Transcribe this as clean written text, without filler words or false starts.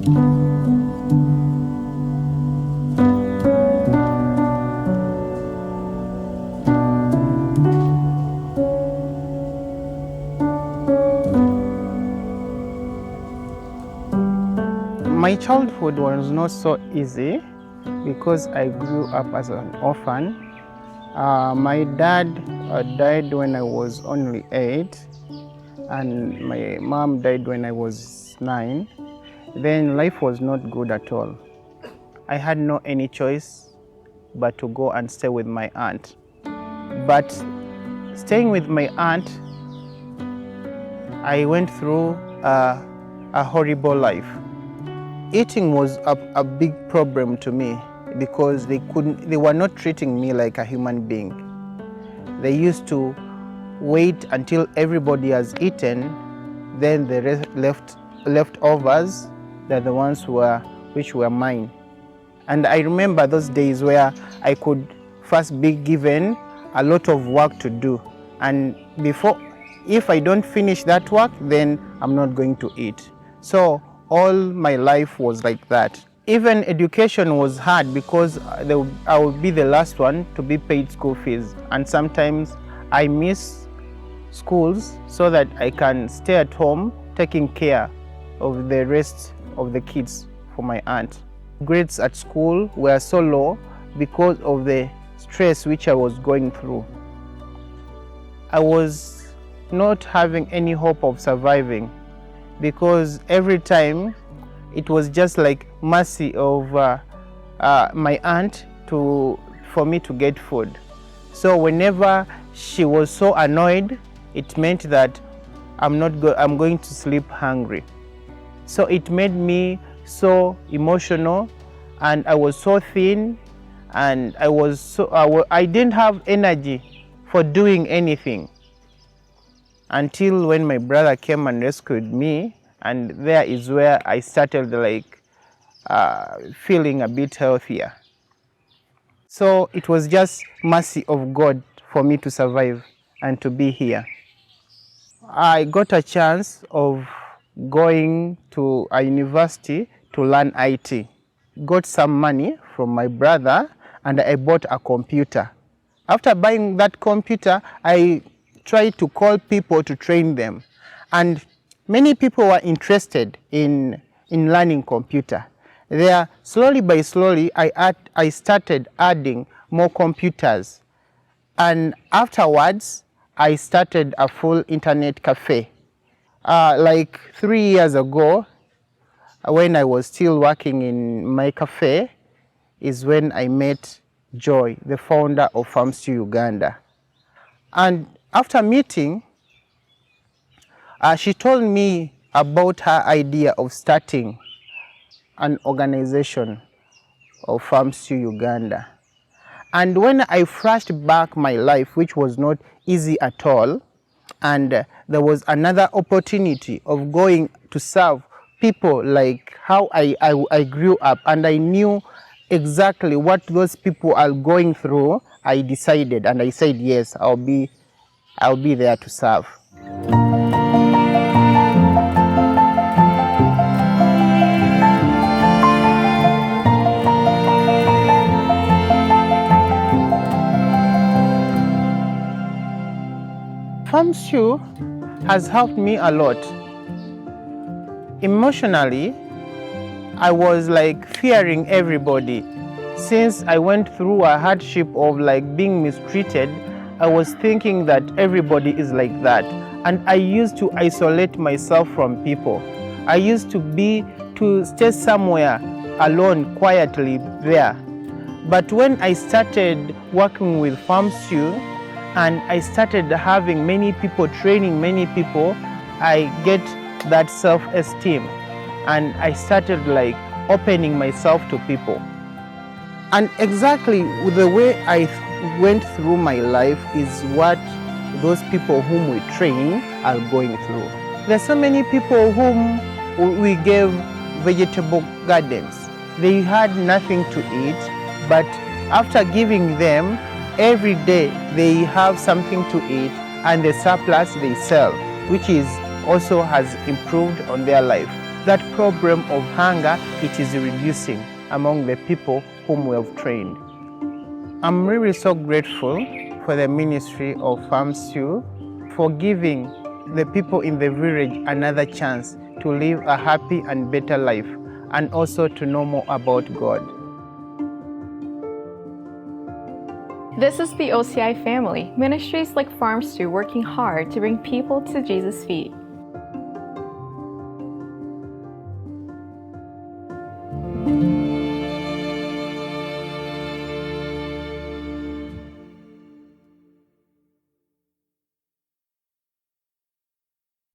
My childhood was not so easy because I grew up as an orphan. My dad died when I was only 8, and my mom died when I was 9. Then life was not good at all. I had no any choice but to go and stay with my aunt. But staying with my aunt, I went through a horrible life. Eating was a big problem to me because they were not treating me like a human being. They used to wait until everybody has eaten, then the leftovers, they're the ones which were mine. And I remember those days where I could first be given a lot of work to do, and if I don't finish that work, then I'm not going to eat. So all my life was like that. Even education was hard because I would be the last one to be paid school fees, and sometimes I miss schools so that I can stay at home taking care of the rest of the kids for my aunt. Grades at school were so low because of the stress which I was going through. I was not having any hope of surviving because every time it was just like mercy of my aunt for me to get food. So whenever she was so annoyed, it meant that I'm going to sleep hungry. So it made me so emotional, and I was so thin, and I didn't have energy for doing anything until when my brother came and rescued me, and there is where I started feeling a bit healthier. So it was just mercy of God for me to survive and to be here. I got a chance of going to a university to learn IT. Got some money from my brother and I bought a computer. After buying that computer, I tried to call people to train them. And many people were interested in learning computer. There, slowly by slowly, I started adding more computers. And afterwards, I started a full internet cafe. Like 3 years ago, when I was still working in my cafe, is when I met Joy, the founder of Farms to Uganda. And after meeting, she told me about her idea of starting an organization of Farms to Uganda. And when I flashed back my life, which was not easy at all, and there was another opportunity of going to serve people like how I grew up, and I knew exactly what those people are going through, I decided and I said, yes, I'll be there to serve. FarmShoe has helped me a lot. Emotionally, I was like fearing everybody. Since I went through a hardship of like being mistreated, I was thinking that everybody is like that. And I used to isolate myself from people. I used to stay somewhere alone, quietly there. But when I started working with FarmShoe, and I started having many people, training many people, I get that self-esteem, and I started like opening myself to people. And exactly the way I went through my life is what those people whom we train are going through. There's so many people whom we gave vegetable gardens. They had nothing to eat, but after giving them, every day they have something to eat, and the surplus they sell, which is also has improved on their life. that problem of hunger, it is reducing among the people whom we have trained. I'm really so grateful for the ministry of Farm Stew for giving the people in the village another chance to live a happy and better life, and also to know more about God. This is the OCI family, ministries like Farm Stew working hard to bring people to Jesus' feet.